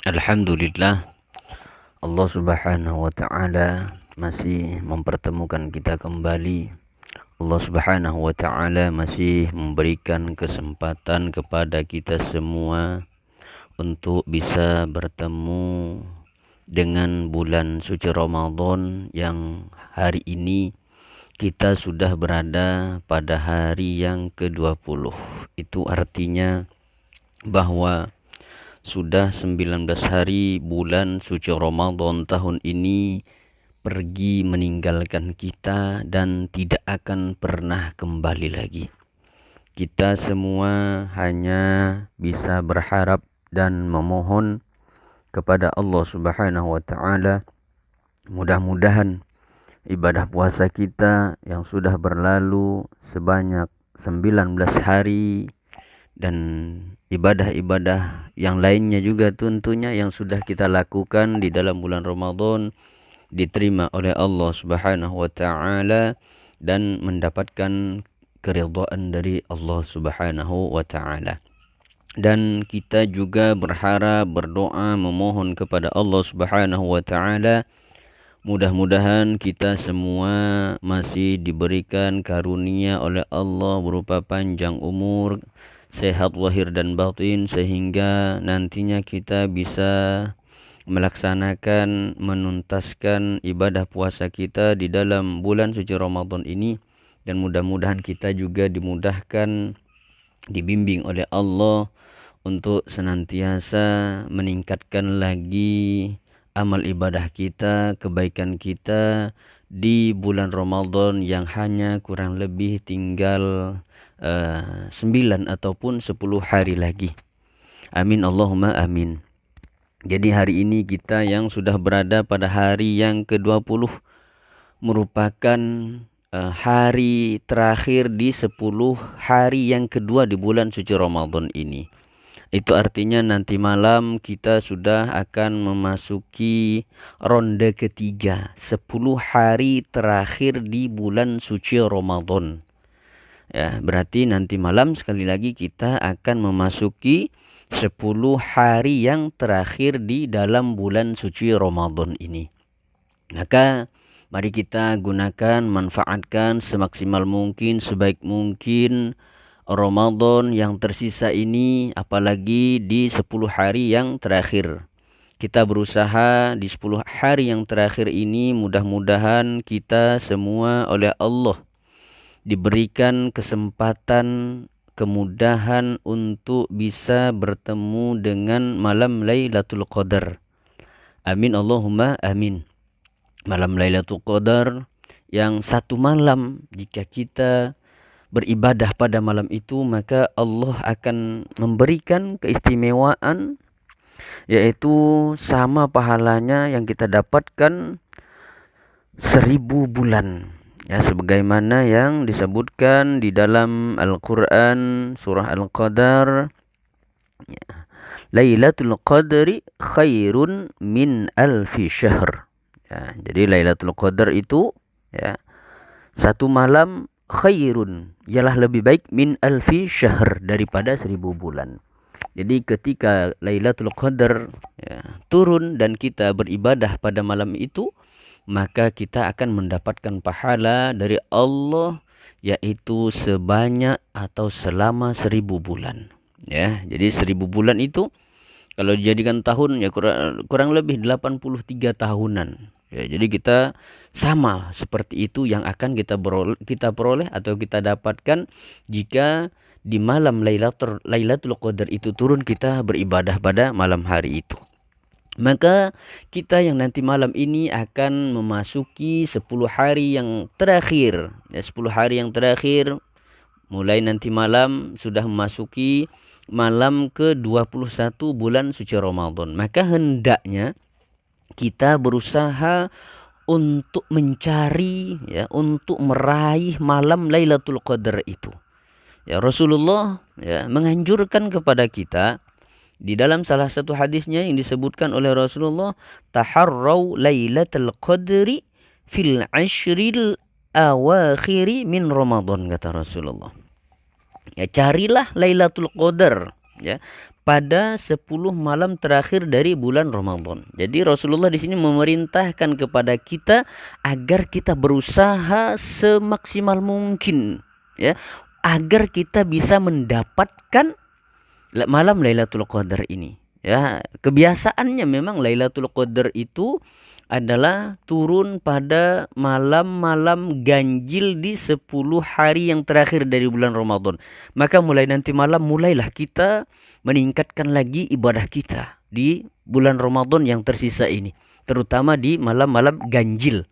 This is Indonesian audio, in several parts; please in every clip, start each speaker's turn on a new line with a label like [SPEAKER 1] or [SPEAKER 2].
[SPEAKER 1] Alhamdulillah, Allah Subhanahu wa taala masih mempertemukan kita kembali. Allah Subhanahu wa taala masih memberikan kesempatan kepada kita semua untuk bisa bertemu dengan bulan suci Ramadan yang hari ini kita sudah berada pada hari yang ke-20. Itu artinya bahwa sudah 19 hari bulan suci Ramadan tahun ini pergi meninggalkan kita dan tidak akan pernah kembali lagi. Kita semua hanya bisa berharap dan memohon kepada Allah Subhanahu wa taala, mudah-mudahan ibadah puasa kita yang sudah berlalu sebanyak 19 hari dan ibadah-ibadah yang lainnya juga tentunya yang sudah kita lakukan di dalam bulan Ramadan diterima oleh Allah Subhanahu wa taala dan mendapatkan keridhaan dari Allah Subhanahu wa taala. Dan kita juga berharap, berdoa, memohon kepada Allah Subhanahu wa taala, mudah-mudahan kita semua masih diberikan karunia oleh Allah berupa panjang umur, sehat lahir dan batin, sehingga nantinya kita bisa melaksanakan, menuntaskan ibadah puasa kita di dalam bulan suci Ramadan ini. Dan mudah-mudahan kita juga dimudahkan, dibimbing oleh Allah untuk senantiasa meningkatkan lagi amal ibadah kita, kebaikan kita di bulan Ramadan yang hanya kurang lebih tinggal 9 ataupun 10 hari lagi. Amin Allahumma amin. Jadi hari ini kita yang sudah berada pada hari yang ke-20 merupakan hari terakhir di 10 hari yang kedua di bulan suci Ramadan ini. Itu artinya nanti malam kita sudah akan memasuki ronde ketiga, 10 hari terakhir di bulan suci Ramadan. Ya, berarti nanti malam sekali lagi kita akan memasuki 10 hari yang terakhir di dalam bulan suci Ramadan ini. Maka mari kita gunakan, manfaatkan semaksimal mungkin, sebaik mungkin Ramadan yang tersisa ini, apalagi di 10 hari yang terakhir. Kita berusaha di 10 hari yang terakhir ini, mudah-mudahan kita semua oleh Allah diberikan kesempatan, kemudahan untuk bisa bertemu dengan malam Lailatul Qadar. Amin Allahumma amin. Malam Lailatul Qadar yang satu malam, jika kita beribadah pada malam itu, maka Allah akan memberikan keistimewaan, yaitu sama pahalanya yang kita dapatkan 1000 bulan. Ya, sebagaimana yang disebutkan di dalam Al-Quran surah Al-Qadar, ya, Lailatul Qadri khairun min alfi syahr. Ya, jadi Lailatul Qadar itu, ya, satu malam khairun, ialah lebih baik min alfi syahr, daripada 1000 bulan. Jadi ketika Lailatul Qadar, ya, turun dan kita beribadah pada malam itu, maka kita akan mendapatkan pahala dari Allah, yaitu sebanyak atau selama 1000 bulan. Ya, jadi 1000 bulan itu kalau dijadikan tahun, ya kurang lebih 83 tahunan. Ya, jadi kita sama seperti itu yang akan kita peroleh atau kita dapatkan jika di malam Lailatul Qadar itu turun, kita beribadah pada malam hari itu. Maka kita yang nanti malam ini akan memasuki 10 hari yang terakhir. Ya, 10 hari yang terakhir mulai nanti malam sudah memasuki malam ke-21 bulan suci Ramadan. Maka hendaknya kita berusaha untuk mencari, ya, untuk meraih malam Lailatul Qadar itu. Ya, Rasulullah, ya, menganjurkan kepada kita di dalam salah satu hadisnya yang disebutkan oleh Rasulullah, taharrau lailatul qadri fil ashril awakhiri min Ramadan, kata Rasulullah. Ya, carilah Lailatul Qadar, ya, pada 10 malam terakhir dari bulan Ramadan. Jadi Rasulullah di sini memerintahkan kepada kita agar kita berusaha semaksimal mungkin, ya, agar kita bisa mendapatkan malam Lailatul Qadar ini. Ya, kebiasaannya memang Lailatul Qadar itu adalah turun pada malam-malam ganjil di 10 hari yang terakhir dari bulan Ramadan. Maka mulai nanti malam mulailah kita meningkatkan lagi ibadah kita di bulan Ramadan yang tersisa ini, terutama di malam-malam ganjil.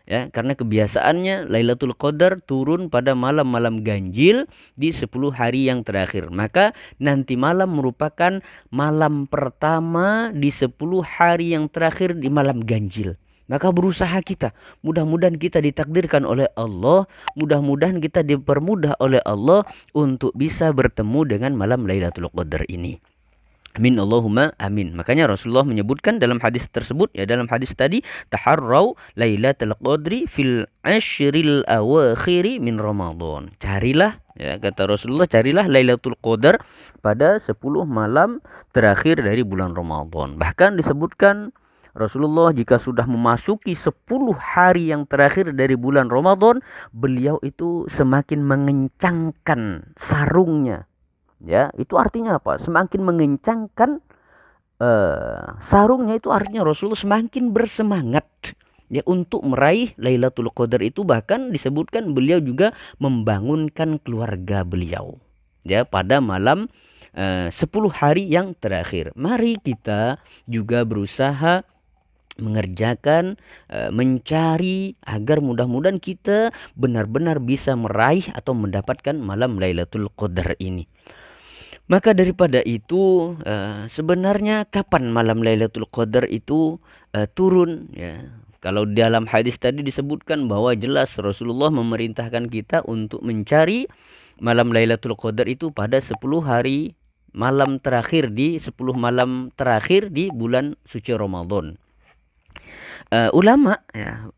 [SPEAKER 1] Ya, karena kebiasaannya Lailatul Qadar turun pada malam-malam ganjil di 10 hari yang terakhir. Maka nanti malam merupakan malam pertama di 10 hari yang terakhir di malam ganjil. Maka berusaha kita, mudah-mudahan kita ditakdirkan oleh Allah, mudah-mudahan kita dipermudah oleh Allah untuk bisa bertemu dengan malam Lailatul Qadar ini. Amin Allahumma amin. Makanya Rasulullah menyebutkan dalam hadis tersebut, ya, dalam hadis tadi, taharrau lailatul qadri fil ashril awakhiri min Ramadan. Carilah, ya, kata Rasulullah, carilah Lailatul Qadar pada 10 malam terakhir dari bulan Ramadan. Bahkan disebutkan Rasulullah jika sudah memasuki 10 hari yang terakhir dari bulan Ramadan, beliau itu semakin mengencangkan sarungnya. Ya, itu artinya apa? Semakin mengencangkan sarungnya, itu artinya Rasulullah semakin bersemangat, ya, untuk meraih Lailatul Qadar itu. Bahkan disebutkan beliau juga membangunkan keluarga beliau, ya, pada malam 10 hari yang terakhir. Mari kita juga berusaha mengerjakan, mencari agar mudah-mudahan kita benar-benar bisa meraih atau mendapatkan malam Lailatul Qadar ini. Maka daripada itu, sebenarnya kapan malam Lailatul Qadar itu turun, ya. Kalau dalam hadis tadi disebutkan bahwa jelas Rasulullah memerintahkan kita untuk mencari malam Lailatul Qadar itu pada 10 hari malam terakhir di 10 malam terakhir di bulan suci Ramadan. Ulama, ya,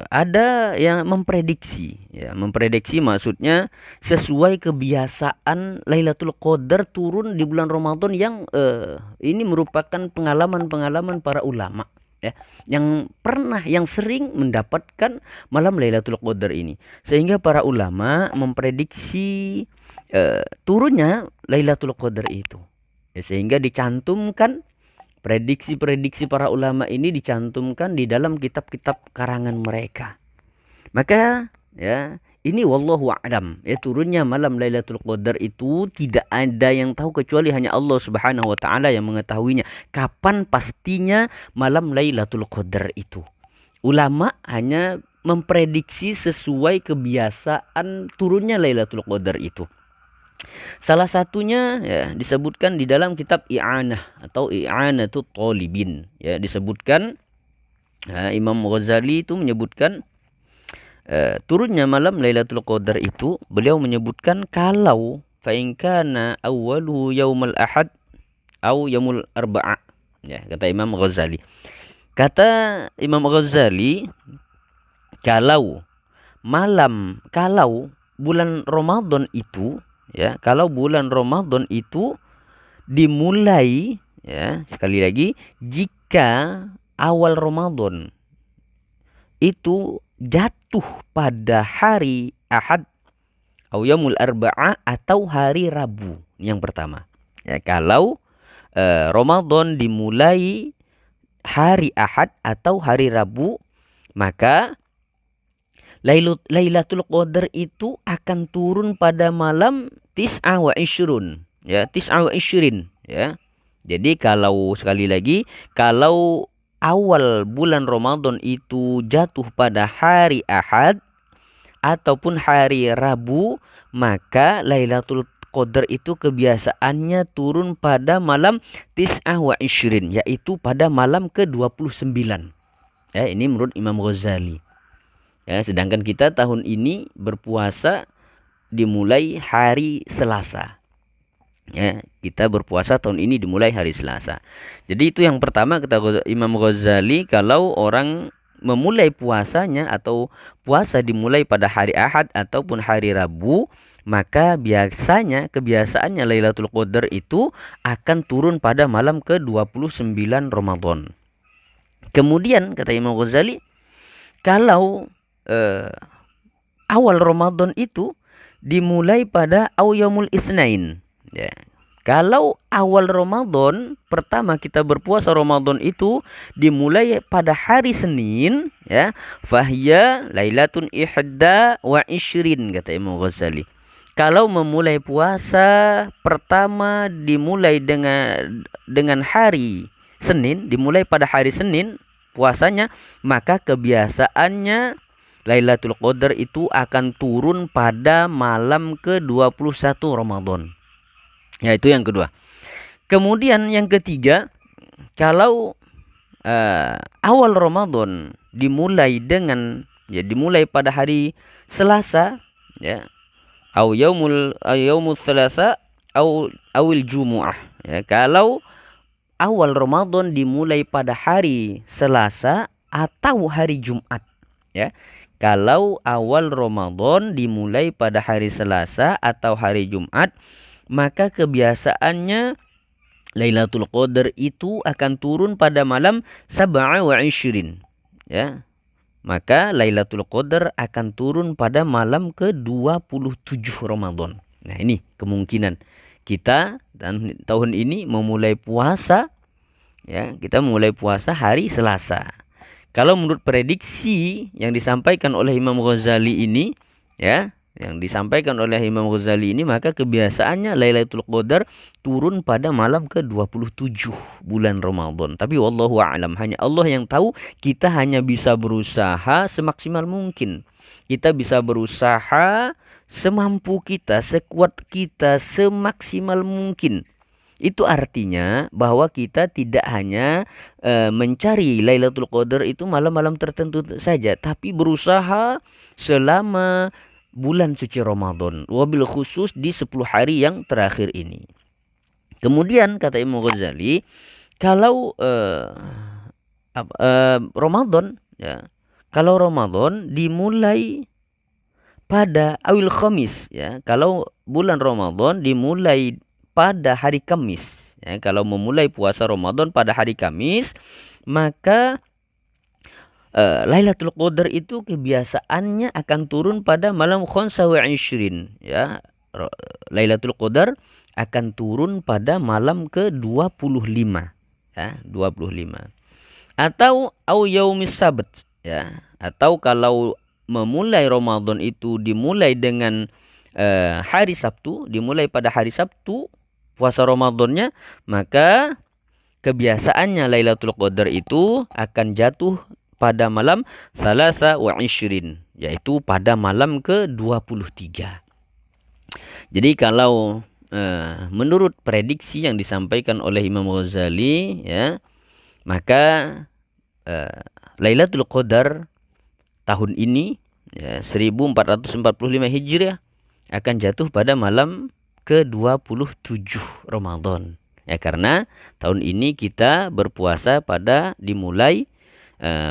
[SPEAKER 1] ada yang memprediksi, ya, memprediksi maksudnya sesuai kebiasaan Lailatul Qadar turun di bulan Ramadan yang ini merupakan pengalaman-pengalaman para ulama, ya, yang sering mendapatkan malam Lailatul Qadar ini, sehingga para ulama memprediksi turunnya Lailatul Qadar itu, ya, sehingga dicantumkan prediksi-prediksi para ulama ini dicantumkan di dalam kitab-kitab karangan mereka. Maka, ya, ini wallahu a'lam, ya, turunnya malam Lailatul Qadar itu tidak ada yang tahu kecuali hanya Allah Subhanahu wa taala yang mengetahuinya. Kapan pastinya malam Lailatul Qadar itu? Ulama hanya memprediksi sesuai kebiasaan turunnya Lailatul Qadar itu. Salah satunya, ya, disebutkan di dalam kitab I'anah atau I'anatut Talibin, ya, disebutkan Imam Ghazali itu menyebutkan turunnya malam Lailatul Qadar itu, beliau menyebutkan kalau fa in kana awwaluhu yaumul ahad au yaumul arba'a, ya, kata Imam Ghazali. Kata Imam Ghazali, kalau bulan Ramadan itu, ya, kalau bulan Ramadan itu dimulai, ya, sekali lagi, jika awal Ramadan itu jatuh pada hari Ahad atau yaumul arba'a atau hari Rabu yang pertama, ya, kalau Ramadan dimulai hari Ahad atau hari Rabu, maka Lailatul Qadar itu akan turun pada malam tis'a wa ishrun, ya, tis'a wa ishrin, ya. Jadi kalau sekali lagi, kalau awal bulan Ramadan itu jatuh pada hari Ahad ataupun hari Rabu, maka Lailatul Qadar itu kebiasaannya turun pada malam tis'a wa ishrin, yaitu pada malam ke-29. Ya, ini menurut Imam Ghazali. Ya, sedangkan kita tahun ini berpuasa dimulai hari Selasa. Ya, kita berpuasa tahun ini dimulai hari Selasa. Jadi itu yang pertama kata Imam Ghazali, kalau orang memulai puasanya atau puasa dimulai pada hari Ahad ataupun hari Rabu, maka kebiasaannya Lailatul Qadar itu akan turun pada malam ke-29 Ramadan. Kemudian kata Imam Ghazali, kalau awal Ramadan itu dimulai pada yaumul itsnain, ya. Kalau awal Ramadan pertama kita berpuasa Ramadan itu dimulai pada hari Senin, ya, fahiya lailatun ihda wa ishrin kata Imam Ghazali. Kalau memulai puasa pertama dimulai dengan hari Senin, dimulai pada hari Senin puasanya, maka kebiasaannya Lailatul Qadar itu akan turun pada malam ke-21 Ramadan. Ya, itu yang kedua. Kemudian yang ketiga, kalau awal Ramadan dimulai pada hari Selasa, ya, yaumul Selasa awil Jumu'ah, ya. Kalau awal Ramadan dimulai pada hari Selasa atau hari Jumat, ya. Kalau awal Ramadan dimulai pada hari Selasa atau hari Jumat, maka kebiasaannya Lailatul Qadar itu akan turun pada malam 27, ya. Maka Lailatul Qadar akan turun pada malam ke-27 Ramadan. Nah, ini kemungkinan kita dan tahun ini memulai puasa, ya, kita memulai puasa hari Selasa. Kalau menurut prediksi yang disampaikan oleh Imam Ghazali ini, ya, maka kebiasaannya Lailatul Qadar turun pada malam ke-27 bulan Ramadan. Tapi wallahu a'lam, hanya Allah yang tahu. Kita hanya bisa berusaha semaksimal mungkin. Kita bisa berusaha semampu kita, sekuat kita, semaksimal mungkin. Itu artinya bahwa kita tidak hanya mencari Lailatul Qadar itu malam-malam tertentu saja, tapi berusaha selama bulan suci Ramadan, wabil khusus di 10 hari yang terakhir ini. Kemudian kata Imam Ghazali, kalau Ramadan, ya, kalau Ramadan dimulai pada awil Khamis, ya, kalau bulan Ramadan dimulai pada hari Kamis, ya, kalau memulai puasa Ramadan pada hari Kamis, maka Lailatul Qadar itu kebiasaannya akan turun pada malam 25, ya. Lailatul Qadar akan turun pada malam ke-25, ya, 25. Atau yaumis sabt, ya. Atau kalau memulai Ramadan itu dimulai dengan hari Sabtu, dimulai pada hari Sabtu puasa Ramadannya, maka kebiasaannya Lailatul Qadar itu akan jatuh pada malam Salasa wa Ishrin, yaitu pada malam ke-23. Jadi kalau menurut prediksi yang disampaikan oleh Imam Ghazali, ya, maka Lailatul Qadar tahun ini, ya, 1445 Hijriah akan jatuh pada malam ke-27 Ramadan. Ya, karena tahun ini kita berpuasa dimulai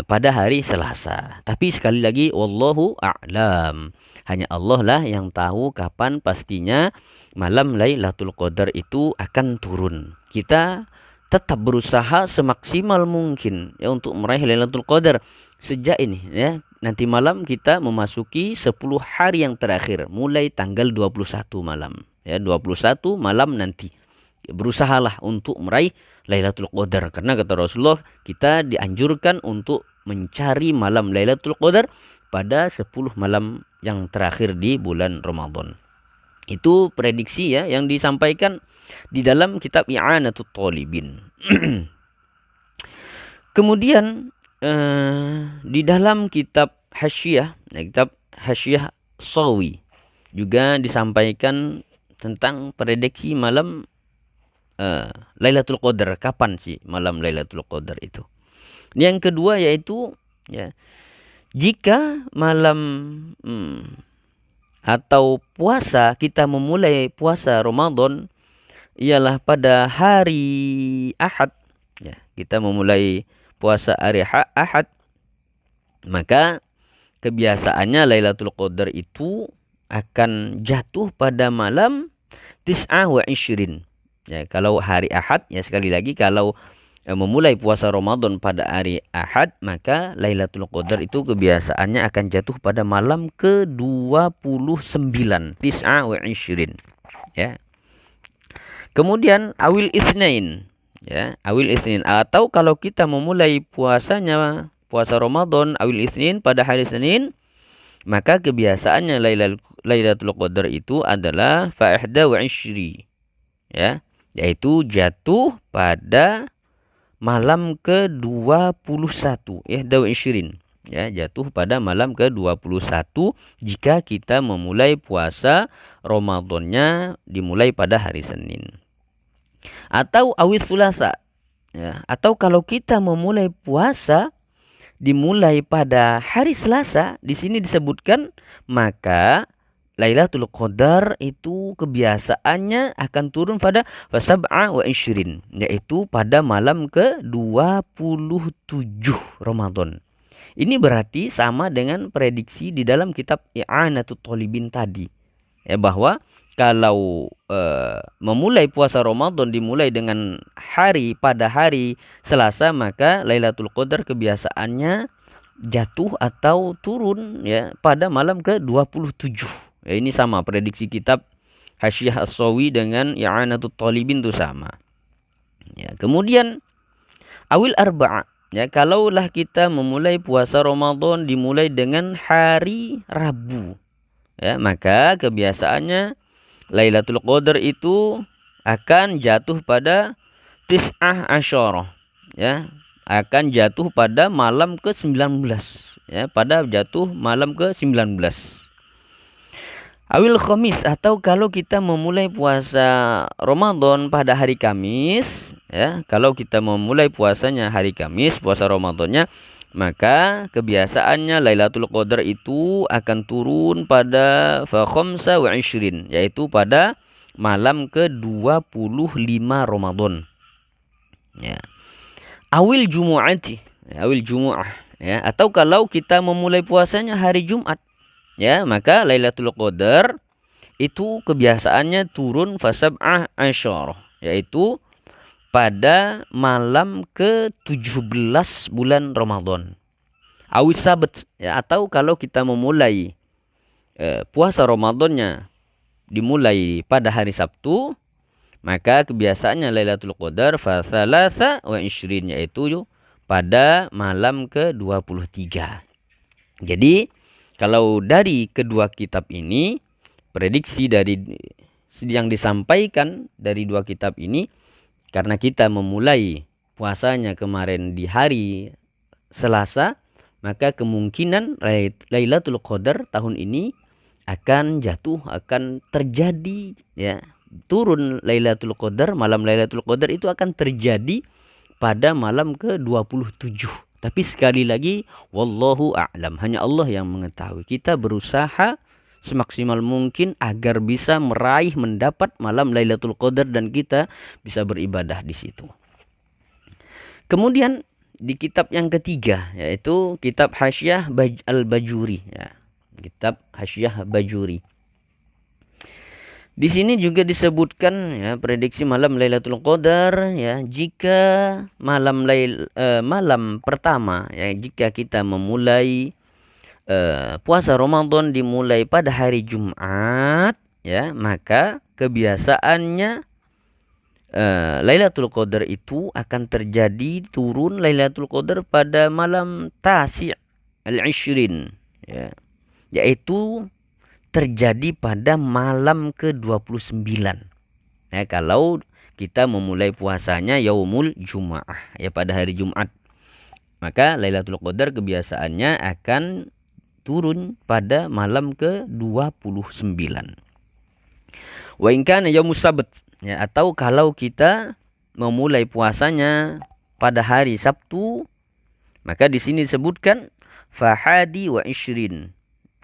[SPEAKER 1] pada hari Selasa. Tapi sekali lagi wallahu a'lam, hanya Allah lah yang tahu kapan pastinya malam Lailatul Qadar itu akan turun. Kita tetap berusaha semaksimal mungkin, ya, untuk meraih Lailatul Qadar sejak ini, ya. Nanti malam kita memasuki 10 hari yang terakhir mulai tanggal 21 malam, ya, 21 malam nanti. Berusahalah untuk meraih Lailatul Qadar, karena kata Rasulullah kita dianjurkan untuk mencari malam Lailatul Qadar pada 10 malam yang terakhir di bulan Ramadan. Itu prediksi, ya, yang disampaikan di dalam kitab I'anatul Talibin. Kemudian di dalam kitab Hasyiah, kitab Hasyiah Sawi juga disampaikan tentang prediksi malam Lailatul Qadar, kapan sih malam Lailatul Qadar itu. Yang kedua yaitu, ya, jika malam atau puasa, kita memulai puasa Ramadan ialah pada hari Ahad, ya, kita memulai puasa hari Ahad, maka kebiasaannya Lailatul Qadar itu akan jatuh pada malam tis'ah wa ishrin. Ya, kalau hari Ahad, ya sekali lagi, kalau memulai puasa Ramadan pada hari Ahad, maka Lailatul Qadar itu kebiasaannya akan jatuh pada malam ke-29, tis'ah wa ishrin. Ya. Kemudian awil itsnain, ya, awil itsnain, atau kalau kita memulai puasa Ramadan awil itsnain pada hari Senin, maka kebiasaannya Lailatul Qadar itu adalah fa ihda wa ishri, ya, yaitu jatuh pada malam ke-21, ihda wa ishrin, ya, jatuh pada malam ke-21 jika kita memulai puasa Ramadannya dimulai pada hari Senin. Atau awis sulasa, ya, atau kalau kita memulai puasa dimulai pada hari Selasa, di sini disebutkan maka Lailatul Qadar itu kebiasaannya akan turun pada fasab'a wa ishrin, yaitu pada malam ke-27 Ramadan. Ini berarti sama dengan prediksi di dalam kitab I'anatut Thalibin tadi, ya, bahwa kalau memulai puasa Ramadan dimulai dengan pada hari Selasa, maka Lailatul Qadar kebiasaannya jatuh atau turun, ya, pada malam ke-27. Ya, ini sama prediksi kitab Hasyiah As-Sawi dengan I'anatut Thalibin itu sama. Ya, kemudian awil arba'a, ya, kalaulah kita memulai puasa Ramadan dimulai dengan hari Rabu, ya, maka kebiasaannya Lailatul Qadar itu akan jatuh pada tis'ah asyarah, ya, akan jatuh pada malam ke-19, ya, pada jatuh malam ke-19. Awil khamis, atau kalau kita memulai puasa Ramadan pada hari Kamis, ya, kalau kita memulai puasanya hari Kamis, puasa Ramadannya, maka kebiasaannya Lailatul Qadar itu akan turun pada fa khamsa wa ishrin, yaitu pada malam ke-25 Ramadan. Ya. Awil jumu'ati, awil jumu'ah, ya, atau kalau kita memulai puasanya hari Jumat, ya, maka Lailatul Qadar itu kebiasaannya turun fasab'ah asyarah, yaitu pada malam ke-17 bulan Ramadan. Awis sabat, ya, atau kalau kita memulai puasa Ramadannya dimulai pada hari Sabtu, maka kebiasaannya Lailatul Qadar fa thalatha wa ishrin, yaitu pada malam ke-23. Jadi kalau dari kedua kitab ini, prediksi dari yang disampaikan dari dua kitab ini, karena kita memulai puasanya kemarin di hari Selasa, maka kemungkinan Lailatul Qadar tahun ini akan jatuh, akan terjadi, ya, turun Lailatul Qadar, malam Lailatul Qadar itu akan terjadi pada malam ke-27. Tapi sekali lagi, wallahu a'lam, hanya Allah yang mengetahui. Kita berusaha semaksimal mungkin agar bisa mendapat malam Lailatul Qadar dan kita bisa beribadah di situ. Kemudian di kitab yang ketiga, yaitu kitab Hasyiah Al-Bajuri, ya, kitab Hasyiah Bajuri. Di sini juga disebutkan, ya, prediksi malam Lailatul Qadar, ya, jika malam pertama, ya, jika kita memulai puasa Ramadan dimulai pada hari Jumat, ya, maka kebiasaannya Lailatul Qadar itu akan terjadi turun Lailatul Qadar pada malam Tasi' al-Ishrin, ya, yaitu terjadi pada malam ke-29, ya, kalau kita memulai puasanya yaumul Jum'ah, ya, pada hari Jumat, maka Lailatul Qadar kebiasaannya akan turun pada malam ke-29. Wa in kana yaumus sabt, ya, atau kalau kita memulai puasanya pada hari Sabtu, maka di sini disebutkan fahadi wa ishrin,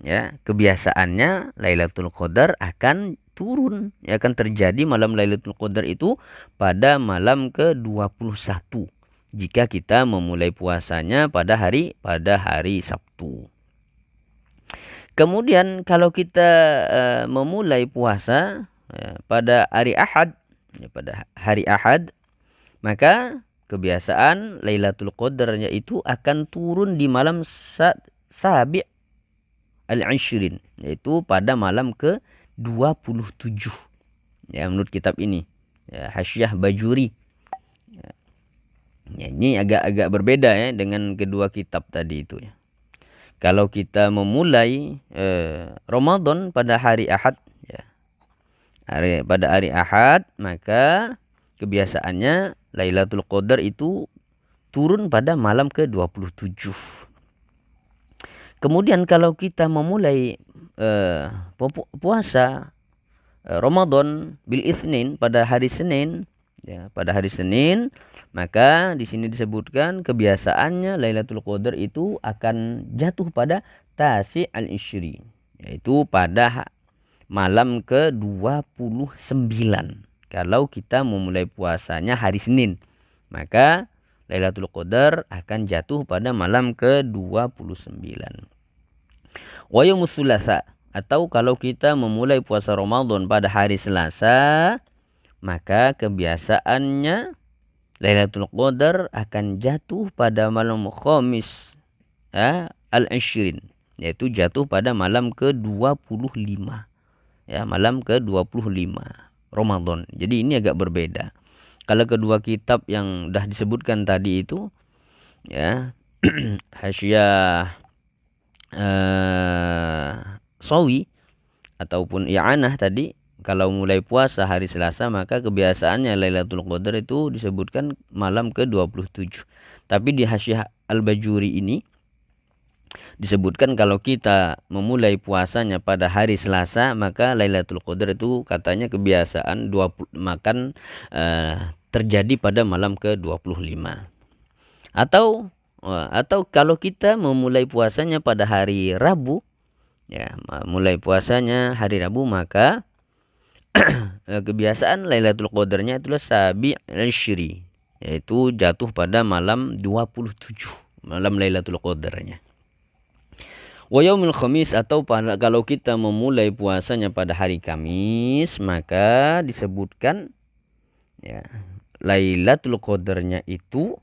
[SPEAKER 1] ya, kebiasaannya Lailatul Qadar akan turun, ya, akan terjadi malam Lailatul Qadar itu pada malam ke-21 jika kita memulai puasanya pada hari Sabtu. Kemudian kalau kita memulai puasa pada hari Ahad, maka kebiasaan Lailatul Qadarnya itu akan turun di malam Sabi' al-Ishrin, yaitu pada malam ke-27. Ya, menurut kitab ini. Ya, Hasyiah Bajuri. Ya, ini agak berbeda ya dengan kedua kitab tadi itu ya. Kalau kita memulai Ramadan pada hari Ahad ya. Pada hari Ahad, maka kebiasaannya Lailatul Qadar itu turun pada malam ke-27. Kemudian kalau kita memulai puasa Ramadan bil Itsnin pada hari Senin ya, maka di sini disebutkan kebiasaannya Lailatul Qadar itu akan jatuh pada Tasi' al-Ishri, yaitu pada malam ke-29. Kalau kita memulai puasanya hari Senin, maka Lailatul Qadar akan jatuh pada malam ke-29. Wa yaumus Tsulatsa, atau kalau kita memulai puasa Ramadan pada hari Selasa, maka kebiasaannya Lailatul Qadar akan jatuh pada malam Khamis al-Ishrin, yaitu jatuh pada malam ke-25. Ya, malam ke-25 Ramadan. Jadi ini agak berbeda. Kalau kedua kitab yang dah disebutkan tadi itu ya, Hasyiah Sawi ataupun I'anah tadi, kalau mulai puasa hari Selasa maka kebiasaannya Lailatul Qadar itu disebutkan malam ke-27. Tapi di Hasyiah Al-Bajuri ini disebutkan kalau kita memulai puasanya pada hari Selasa, maka Lailatul Qadar itu katanya kebiasaan makan terjadi pada malam ke-25. Atau kalau kita memulai puasanya pada hari Rabu, ya, mulai puasanya hari Rabu, maka kebiasaan Lailatul Qadarnya itulah Sabi' al-Ishri, yaitu jatuh pada malam 27, malam Lailatul Qadarnya. Wa yaumil Khamis, atau kalau kita memulai puasanya pada hari Kamis, maka disebutkan ya, Lailatul Qadarnya itu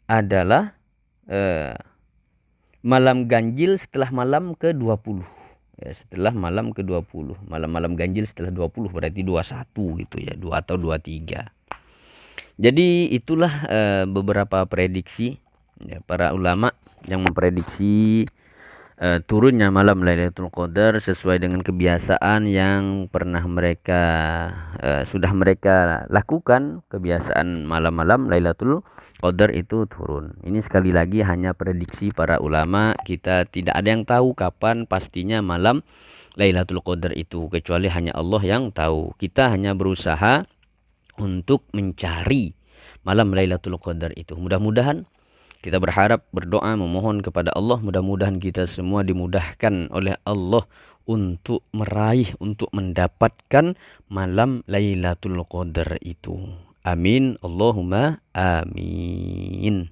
[SPEAKER 1] adalah malam ganjil setelah malam ke-20. Ya, setelah malam ke-20, malam-malam ganjil setelah 20 berarti 21 gitu ya, 2 atau 23. Jadi itulah beberapa prediksi ya, para ulama yang memprediksi turunnya malam Lailatul Qadar sesuai dengan kebiasaan yang pernah sudah mereka lakukan, kebiasaan malam-malam Lailatul Qadar itu turun. Ini sekali lagi hanya prediksi para ulama, kita tidak ada yang tahu kapan pastinya malam Lailatul Qadar itu, kecuali hanya Allah yang tahu. Kita hanya berusaha untuk mencari malam Lailatul Qadar itu. Mudah-mudahan kita berharap, berdoa, memohon kepada Allah, mudah-mudahan kita semua dimudahkan oleh Allah untuk meraih, untuk mendapatkan malam Lailatul Qadar itu. Amin, Allahumma amin.